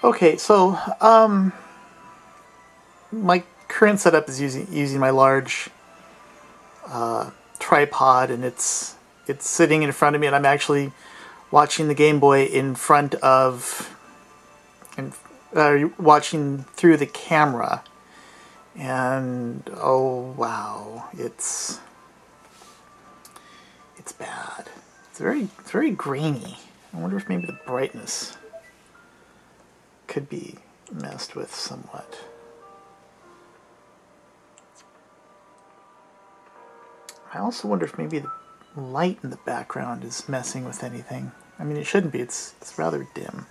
Okay, so my current setup is using my large tripod, and it's sitting in front of me, and I'm actually watching the Game Boy in front of, and watching through the camera. And oh wow, it's bad. It's very grainy. I wonder if maybe the brightness could be messed with somewhat. I also wonder if maybe the light in the background is messing with anything. I mean, it shouldn't be. It's rather dim.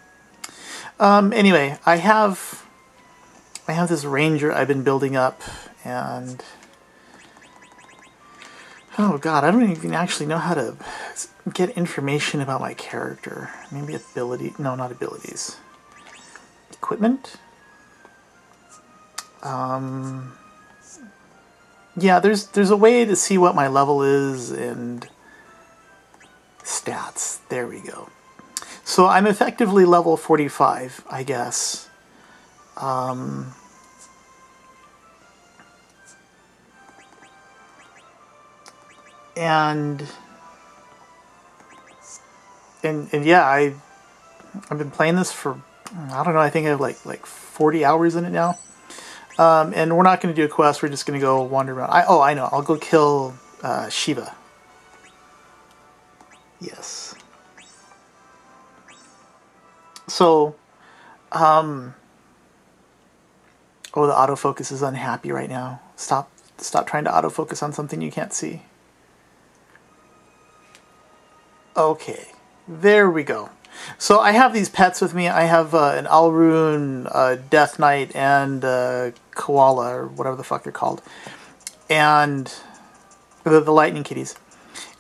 Anyway, I have this Ranger I've been building up, and oh god, I don't even actually know how to get information about my character. Maybe ability? No, not abilities. Equipment? Yeah, there's a way to see what my level is, and stats. There we go. So I'm effectively level 45, I guess. And yeah, I've been playing this for, I don't know, I think I have like 40 hours in it now. And we're not going to do a quest. We're just going to go wander around. I know. I'll go kill Shiva. Yes. So, oh, the autofocus is unhappy right now. Stop trying to autofocus on something you can't see. Okay, there we go. So I have these pets with me. I have an Alrune, Death Knight, and Koala, or whatever the fuck they're called. And the lightning kitties.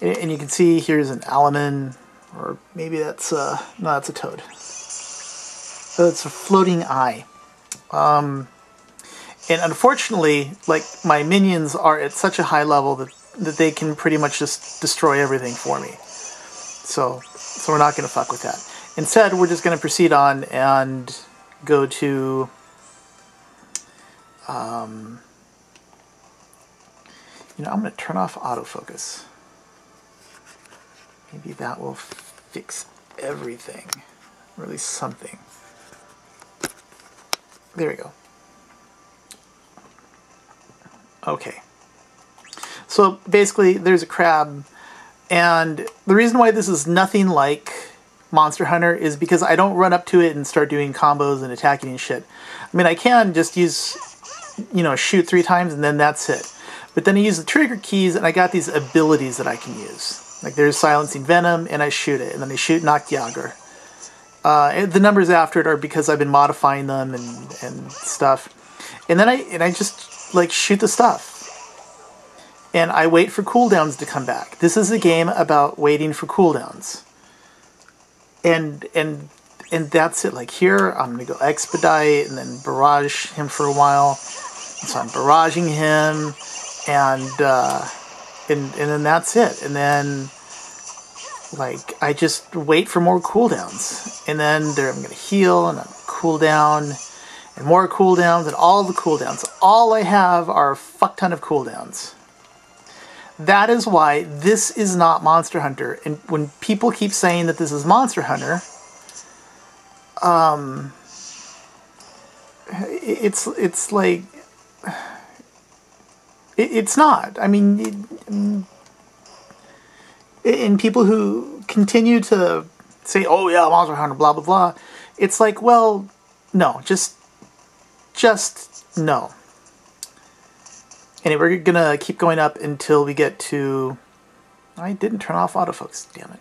And you can see here's an Alaman, or maybe that's no, that's a toad. So it's a floating eye. And unfortunately, like, my minions are at such a high level that they can pretty much just destroy everything for me. So we're not going to fuck with that. Instead, we're just going to proceed on and go to I'm going to turn off autofocus. Maybe that will fix everything, or at least something. There we go. Okay. So basically, there's a crab, and the reason why this is nothing like Monster Hunter is because I don't run up to it and start doing combos and attacking and shit. I mean, I can just use, shoot 3 times and then that's it. But then I use the trigger keys, and I got these abilities that I can use. Like, there's Silencing Venom, and I shoot it, and then I shoot Nachtjager. The numbers after it are because I've been modifying them and stuff. And then I just, like, shoot the stuff. And I wait for cooldowns to come back. This is a game about waiting for cooldowns. And that's it. Like, here, I'm going to go Expedite and then barrage him for a while. So I'm barraging him, and then that's it. And then, like, I just wait for more cooldowns. And then I'm going to heal, and I'm cool down, and more cooldowns, and all the cooldowns. All I have are a fuck ton of cooldowns. That is why this is not Monster Hunter. And when people keep saying that this is Monster Hunter, it's like, it's not. I mean, and people who continue to say, "Oh yeah, Monster Hunter," blah blah blah. It's like, well, no, just no. Anyway, we're gonna keep going up until we get to... I didn't turn off autofocus, damn it.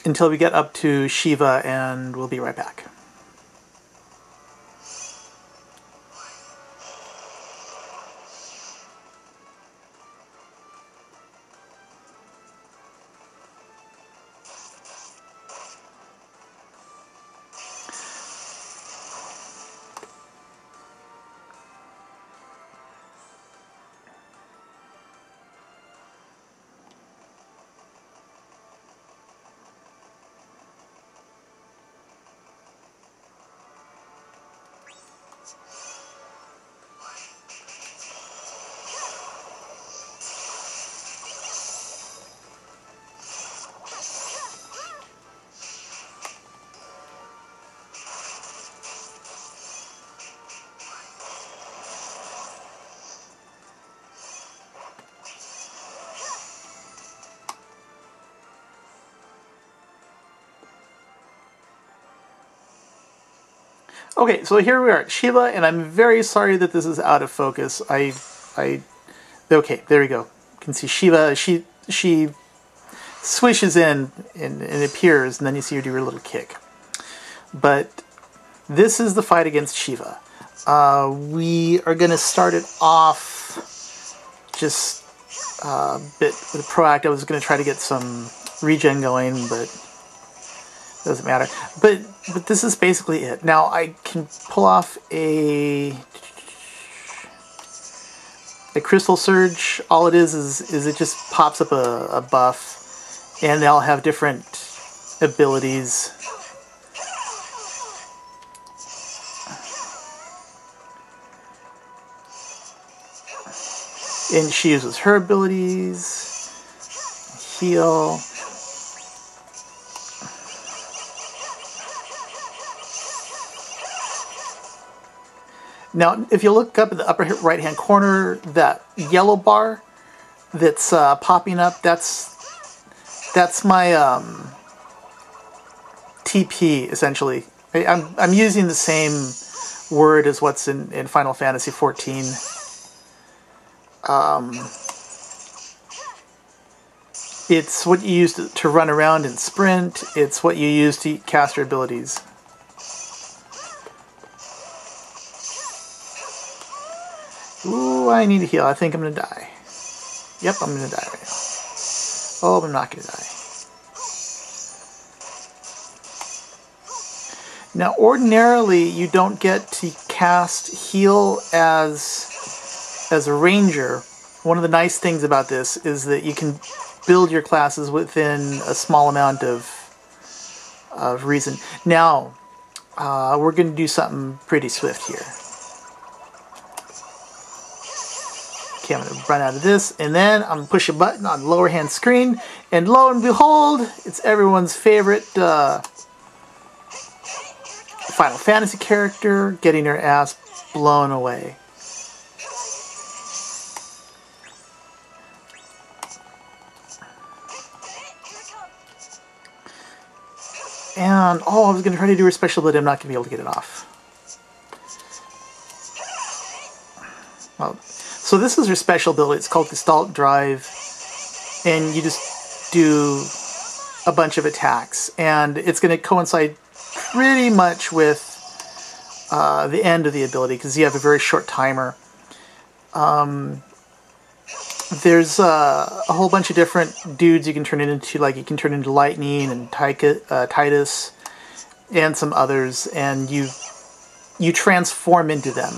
Until we get up to Shiva, and we'll be right back. Okay, so here we are at Shiva, and I'm very sorry that this is out of focus. Okay, there we go. You can see Shiva, she swishes in and appears, and then you see her do her little kick. But this is the fight against Shiva. We are going to start it off just a bit with proactive. I was going to try to get some regen going, but it doesn't matter. But this is basically it. Now I can pull off a crystal surge. All it is it just pops up a buff, and they'll have different abilities. And she uses her abilities, heal. Now, if you look up in the upper right-hand corner, that yellow bar that's popping up, that's my TP, essentially. I'm using the same word as what's in Final Fantasy XIV. It's what you use to run around and sprint. It's what you use to cast your abilities. Ooh, I need to heal. I think I'm going to die. Yep, I'm going to die right now. Oh, I'm not going to die. Now, ordinarily, you don't get to cast heal as a ranger. One of the nice things about this is that you can build your classes within a small amount of reason. Now, we're going to do something pretty swift here. Okay, I'm going to run out of this, and then I'm going to push a button on the lower hand screen, and lo and behold, it's everyone's favorite Final Fantasy character getting her ass blown away. And, oh, I was going to try to do her special, but I'm not going to be able to get it off. Well, so this is her special ability. It's called Gestalt Drive. And you just do a bunch of attacks. And it's going to coincide pretty much with the end of the ability, because you have a very short timer. There's a whole bunch of different dudes you can turn it into, like you can turn into Lightning and Titus and some others, and you transform into them.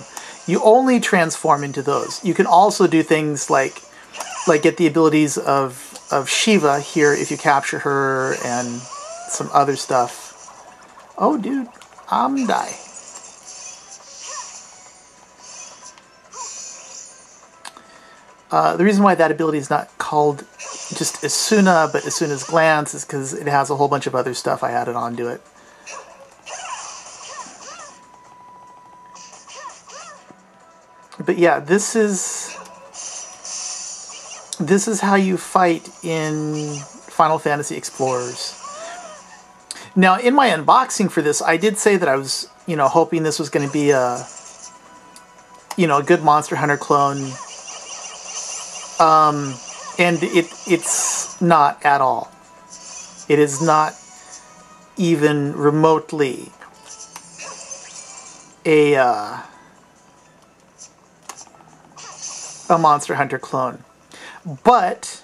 You only transform into those. You can also do things like get the abilities of Shiva here if you capture her, and some other stuff. Oh, dude, I'm die. The reason why that ability is not called just Asuna, but Asuna's Glance, is because it has a whole bunch of other stuff I added onto it. But yeah, this is how you fight in Final Fantasy Explorers. Now, in my unboxing for this, I did say that I was, hoping this was going to be a good Monster Hunter clone. And it's not at all. It is not even remotely a Monster Hunter clone. But,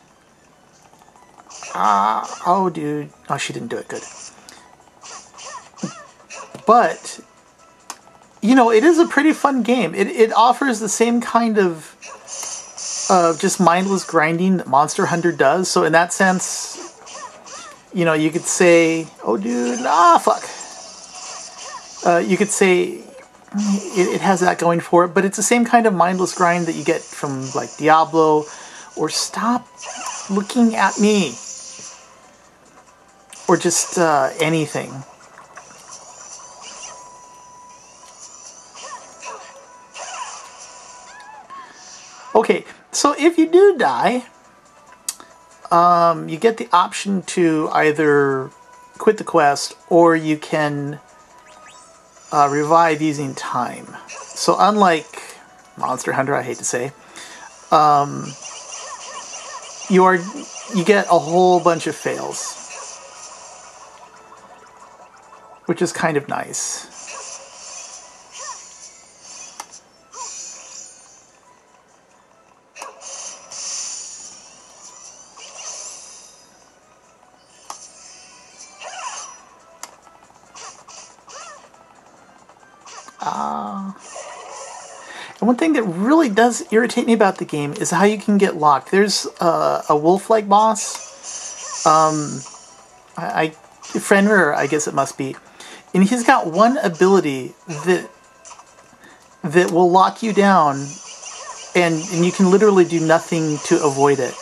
oh dude, oh, she didn't do it good. But, it is a pretty fun game. It offers the same kind of just mindless grinding that Monster Hunter does. So in that sense, you could say, oh dude, fuck. You could say it has that going for it, but it's the same kind of mindless grind that you get from like Diablo, or stop looking at me, or just anything. Okay, so if you do die, you get the option to either quit the quest, or you can revive using time. So unlike Monster Hunter, I hate to say, you get a whole bunch of fails, which is kind of nice. And one thing that really does irritate me about the game is how you can get locked. There's a wolf-like boss, Fenrir, I guess it must be, and he's got one ability that will lock you down, and you can literally do nothing to avoid it,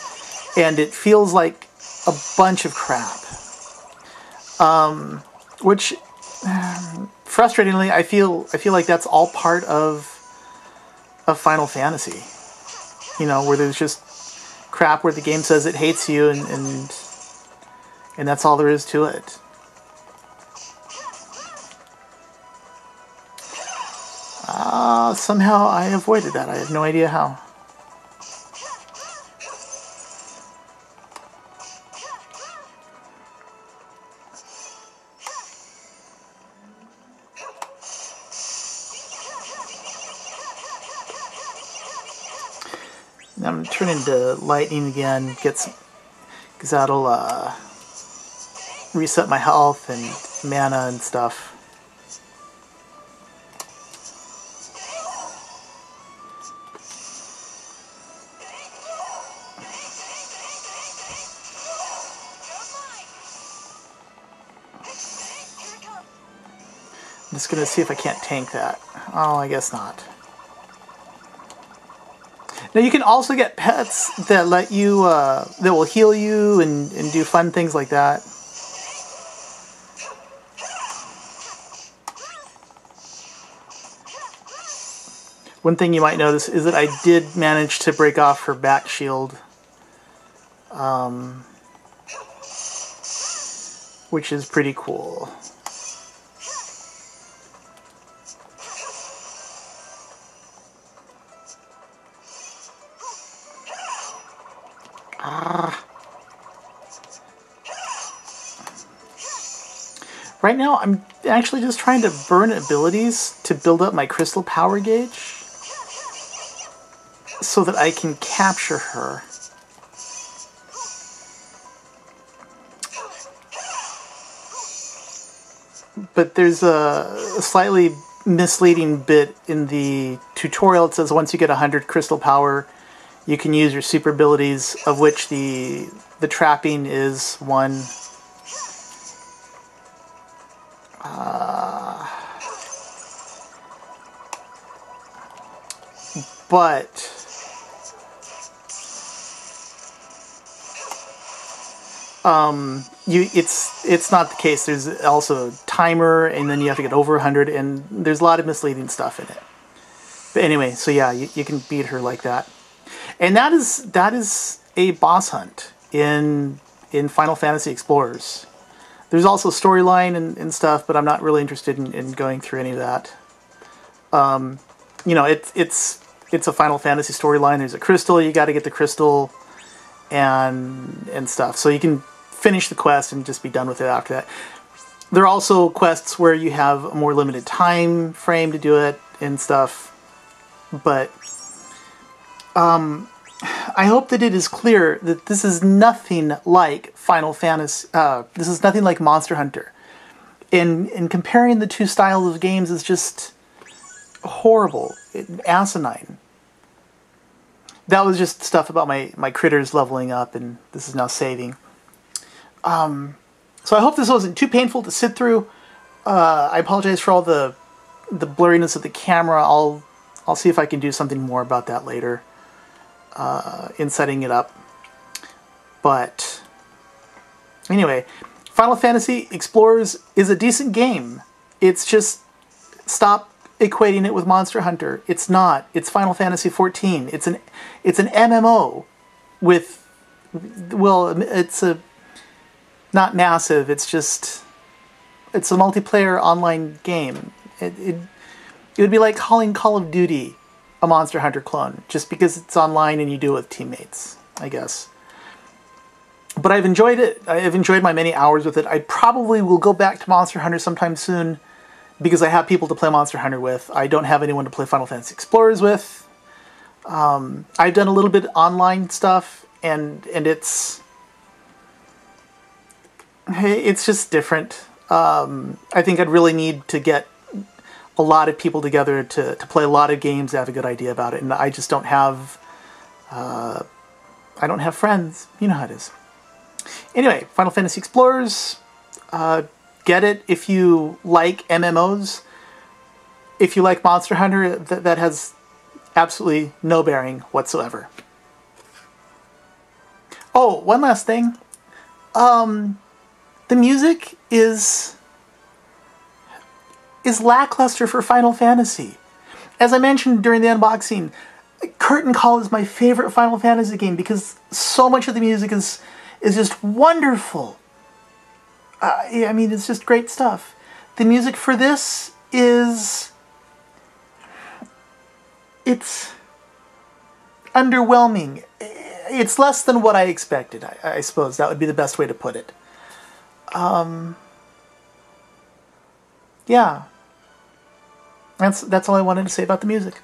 and it feels like a bunch of crap. Which, frustratingly, I feel like that's all part of Final Fantasy. You know, where there's just crap where the game says it hates you, and that's all there is to it. Somehow I avoided that. I have no idea how. I'm going to turn into lightning again, because that'll reset my health and mana and stuff. I'm just going to see if I can't tank that. Oh, I guess not. Now you can also get pets that let you, that will heal you and do fun things like that. One thing you might notice is that I did manage to break off her back shield, which is pretty cool. Right now, I'm actually just trying to burn abilities to build up my crystal power gauge so that I can capture her. But there's a slightly misleading bit in the tutorial. It says once you get 100 crystal power, you can use your super abilities, of which the trapping is one. But it's not the case. There's also a timer, and then you have to get over 100, and there's a lot of misleading stuff in it. But anyway, so yeah, you can beat her like that. And that is a boss hunt in Final Fantasy Explorers. There's also storyline and stuff, but I'm not really interested in going through any of that. You know, it's a Final Fantasy storyline. There's a crystal, you got to get the crystal, and stuff. So you can finish the quest and just be done with it after that. There are also quests where you have a more limited time frame to do it and stuff. But I hope that it is clear that this is nothing like Final Fantasy. This is nothing like Monster Hunter. And comparing the two styles of games is just horrible, asinine. That was just stuff about my critters leveling up, and this is now saving. So I hope this wasn't too painful to sit through. I apologize for all the blurriness of the camera. I'll see if I can do something more about that later in setting it up. But anyway, Final Fantasy Explorers is a decent game. It's just, stop equating it with Monster Hunter. It's not. It's Final Fantasy XIV. It's an MMO with, well, it's a not massive. It's a multiplayer online game, It would be like calling Call of Duty a Monster Hunter clone, just because it's online and you do it with teammates, I guess. But I've enjoyed it. I've enjoyed my many hours with it. I probably will go back to Monster Hunter sometime soon, because I have people to play Monster Hunter with. I don't have anyone to play Final Fantasy Explorers with. I've done a little bit of online stuff, and it's just different. I think I'd really need to get a lot of people together to play a lot of games, to have a good idea about it, and I just don't have I don't have friends. You know how it is. Anyway, Final Fantasy Explorers, get it if you like MMOs. If you like Monster Hunter, that has absolutely no bearing whatsoever. Oh, one last thing. The music is lackluster for Final Fantasy. As I mentioned during the unboxing, Curtain Call is my favorite Final Fantasy game because so much of the music is just wonderful. I mean, it's just great stuff. The music for this it's underwhelming. It's less than what I expected, I suppose. That would be the best way to put it. Yeah. That's all I wanted to say about the music.